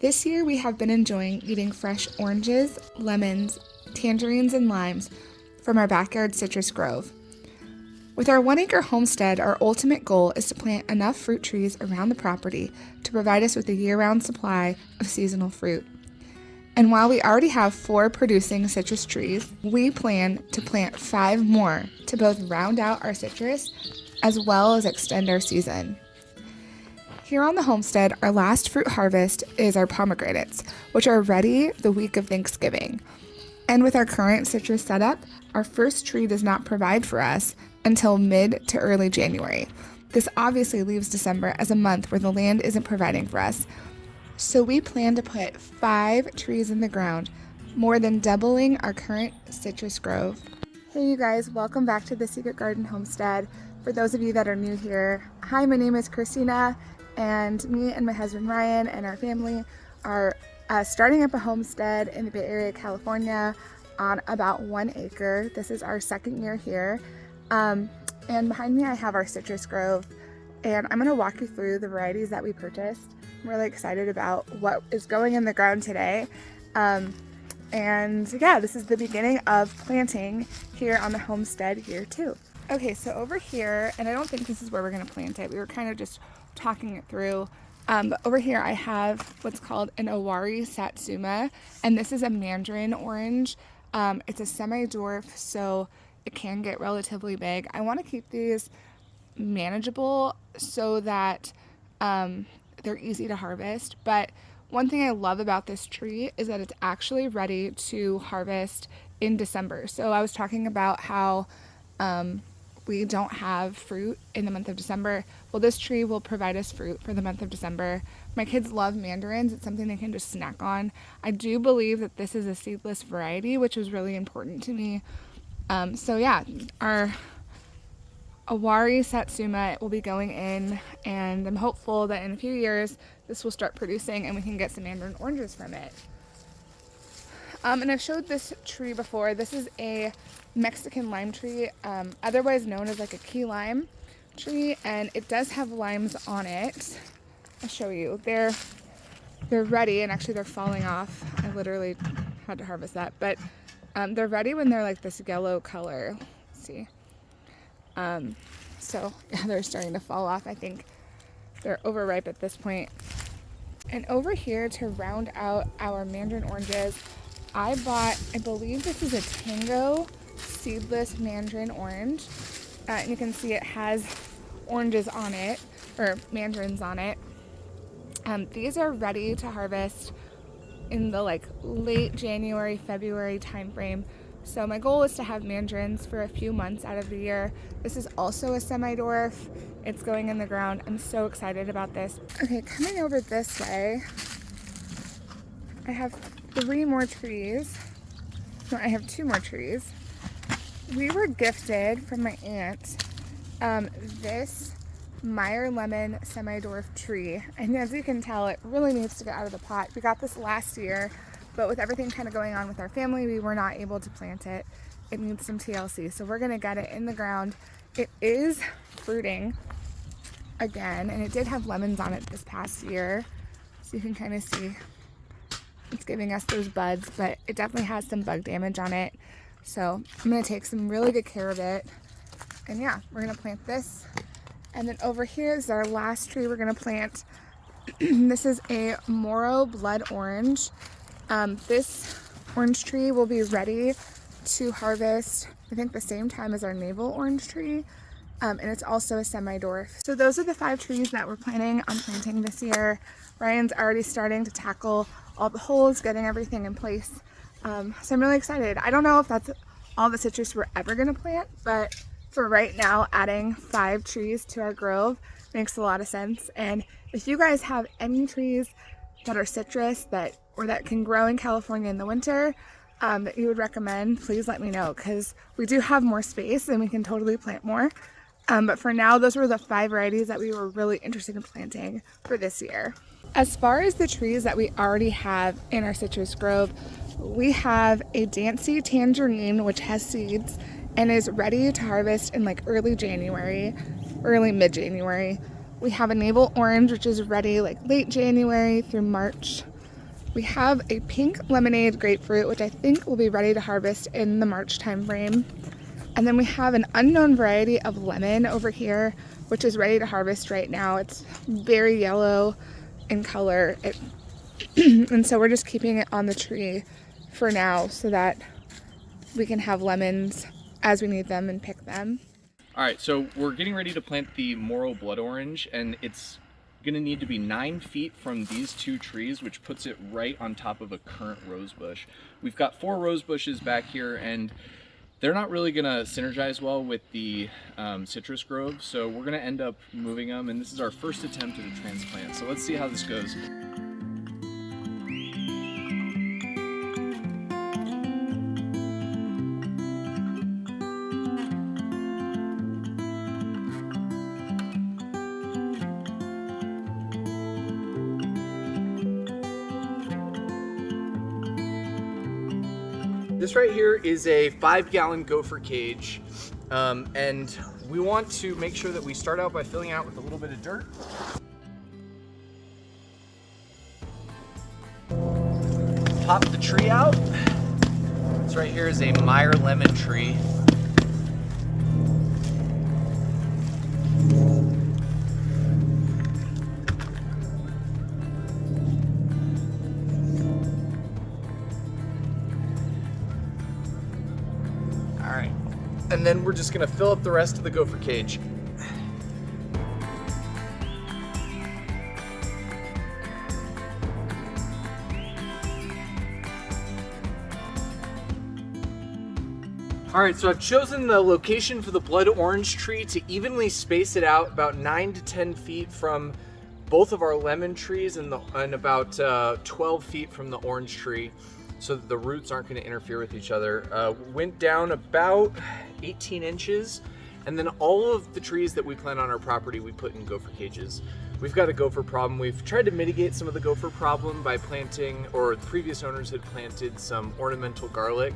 This year we have been enjoying eating fresh oranges, lemons, tangerines, and limes from our backyard citrus grove. With our 1 acre homestead, our ultimate goal is to plant enough fruit trees around the property to provide us with a year-round supply of seasonal fruit. And while we already have 4 producing citrus trees, we plan to plant 5 more to both round out our citrus as well as extend our season. Here on the homestead, our last fruit harvest is our pomegranates, which are ready the week of Thanksgiving. And with our current citrus setup, our first tree does not provide for us until mid to early January. This obviously leaves December as a month where the land isn't providing for us. So we plan to put 5 trees in the ground, more than doubling our current citrus grove. Hey you guys, welcome back to the Secret Garden Homestead. For those of you that are new here, hi, my name is Christina, and me and my husband Ryan and our family are starting up a homestead in the Bay Area, California on about 1 acre. This is our second year here. And behind me I have our citrus grove, and I'm going to walk you through the varieties that we purchased. I'm really excited about what is going in the ground today. And yeah, this is the beginning of planting here on the homestead year 2. Okay, so over here, and I don't think this is where we're going to plant it. We were kind of just talking it through. But over here I have what's called an Owari Satsuma, and this is a mandarin orange. It's a semi-dwarf, so it can get relatively big. I want to keep these manageable so that they're easy to harvest. But one thing I love about this tree is that it's actually ready to harvest in December. So I was talking about how we don't have fruit in the month of December. Well, this tree will provide us fruit for the month of December. My kids love mandarins. It's something they can just snack on. I do believe that this is a seedless variety, which was really important to me. So yeah, our Owari Satsuma will be going in, and I'm hopeful that in a few years this will start producing and we can get some mandarin oranges from it. And I've showed this tree before. This is a Mexican lime tree, otherwise known as like a key lime tree, and it does have limes on it. I'll show you. They're ready, and actually they're falling off. I literally had to harvest that, but they're ready when they're like this yellow color. Let's see. So yeah, they're starting to fall off. I think they're overripe at this point. And over here to round out our mandarin oranges, I bought, I believe this is a Tango seedless mandarin orange. And you can see it has oranges on it, or mandarins on it. These are ready to harvest in the like late January, February timeframe. So my goal is to have mandarins for a few months out of the year. This is also a semi-dwarf. It's going in the ground. I'm so excited about this. Okay, coming over this way, I have 3 more trees. No, I have 2 more trees. We were gifted from my aunt this Meyer lemon semi-dwarf tree, and as you can tell, it really needs to get out of the pot. We got this last year, but with everything kind of going on with our family, we were not able to plant it. It needs some TLC, so we're gonna get it in the ground. It is fruiting again, and it did have lemons on it this past year, so you can kind of see it's giving us those buds, but it definitely has some bug damage on it. So I'm gonna take some really good care of it, and yeah, we're gonna plant this. And then over here is our last tree we're gonna plant. This is a Moro blood orange. This orange tree will be ready to harvest, I think, the same time as our navel orange tree. And it's also a semi-dwarf. So those are the 5 trees that we're planning on planting this year. Ryan's already starting to tackle all the holes, getting everything in place. So I'm really excited. I don't know if that's all the citrus we're ever gonna plant, but for right now, adding 5 trees to our grove makes a lot of sense. And if you guys have any trees that are citrus that can grow in California in the winter that you would recommend, please let me know, because we do have more space and we can totally plant more. But for now, those were the 5 varieties that we were really interested in planting for this year. As far as the trees that we already have in our citrus grove, we have a Dancy tangerine, which has seeds and is ready to harvest in like early January, early mid-January. We have a navel orange, which is ready like late January through March. We have a pink lemonade grapefruit, which I think will be ready to harvest in the March timeframe. And then we have an unknown variety of lemon over here, which is ready to harvest right now. It's very yellow in color. And so we're just keeping it on the tree for now so that we can have lemons as we need them and pick them. All right, so we're getting ready to plant the Moro blood orange, and it's gonna need to be 9 feet from these 2 trees, which puts it right on top of a current rose bush. We've got 4 rose bushes back here, and they're not really gonna synergize well with the citrus grove, so we're gonna end up moving them, and this is our first attempt at a transplant. So let's see how this goes. This right here is a 5-gallon gopher cage, and we want to make sure that we start out by filling it out with a little bit of dirt. Pop the tree out. This right here is a Meyer lemon tree. Alright, and then we're just gonna fill up the rest of the gopher cage. Alright, so I've chosen the location for the blood orange tree to evenly space it out about 9 to 10 feet from both of our lemon trees and about 12 feet from the orange tree, so that the roots aren't going to interfere with each other. Went down about 18 inches, and then all of the trees that we plant on our property we put in gopher cages. We've got a gopher problem. We've tried to mitigate some of the gopher problem by planting, or the previous owners had planted some ornamental garlic,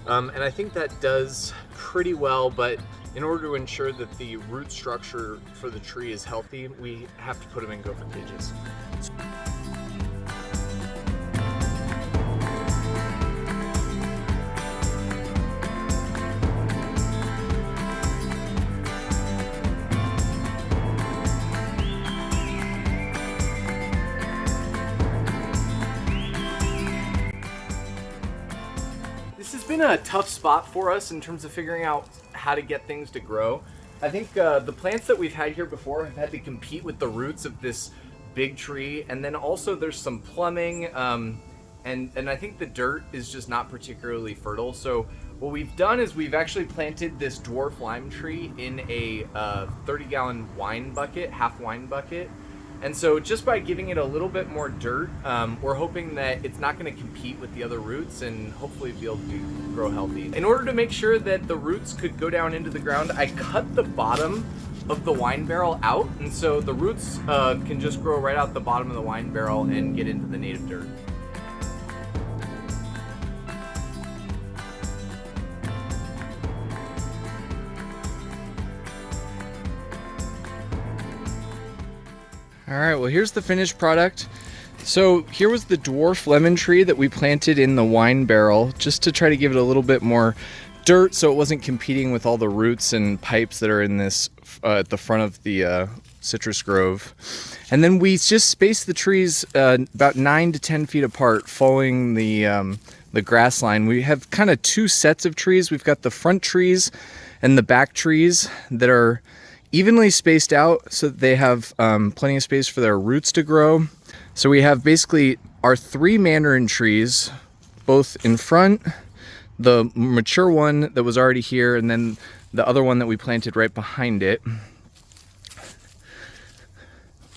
and I think that does pretty well, but in order to ensure that the root structure for the tree is healthy, we have to put them in gopher cages. This has been a tough spot for us in terms of figuring out how to get things to grow. I think the plants that we've had here before have had to compete with the roots of this big tree, and then also there's some plumbing, and I think the dirt is just not particularly fertile. So what we've done is we've actually planted this dwarf lime tree in a 30-gallon wine bucket, half wine bucket. And so just by giving it a little bit more dirt, we're hoping that it's not going to compete with the other roots and hopefully be able to grow healthy. In order to make sure that the roots could go down into the ground, I cut the bottom of the wine barrel out, and so the roots can just grow right out the bottom of the wine barrel and get into the native dirt. All right, well, here's the finished product. So here was the dwarf lemon tree that we planted in the wine barrel, just to try to give it a little bit more dirt so it wasn't competing with all the roots and pipes that are in this at the front of the citrus grove. And then we just spaced the trees about 9 to 10 feet apart, following the grass line. We have kind of 2 sets of trees. We've got the front trees and the back trees that are evenly spaced out so that they have plenty of space for their roots to grow. So we have basically our 3 mandarin trees, both in front, the mature one that was already here, and then the other one that we planted right behind it.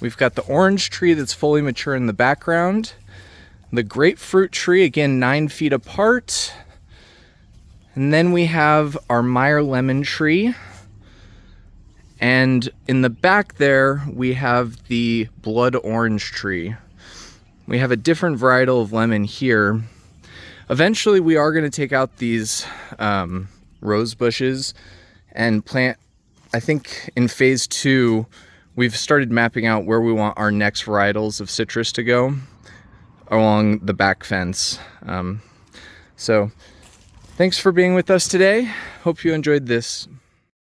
We've got the orange tree that's fully mature in the background, the grapefruit tree, again 9 feet apart, and then we have our Meyer lemon tree. And in the back there, we have the blood orange tree. We have a different varietal of lemon here. Eventually, we are going to take out these rose bushes and plant, I think in phase 2, we've started mapping out where we want our next varietals of citrus to go. along the back fence. So thanks for being with us today. Hope you enjoyed this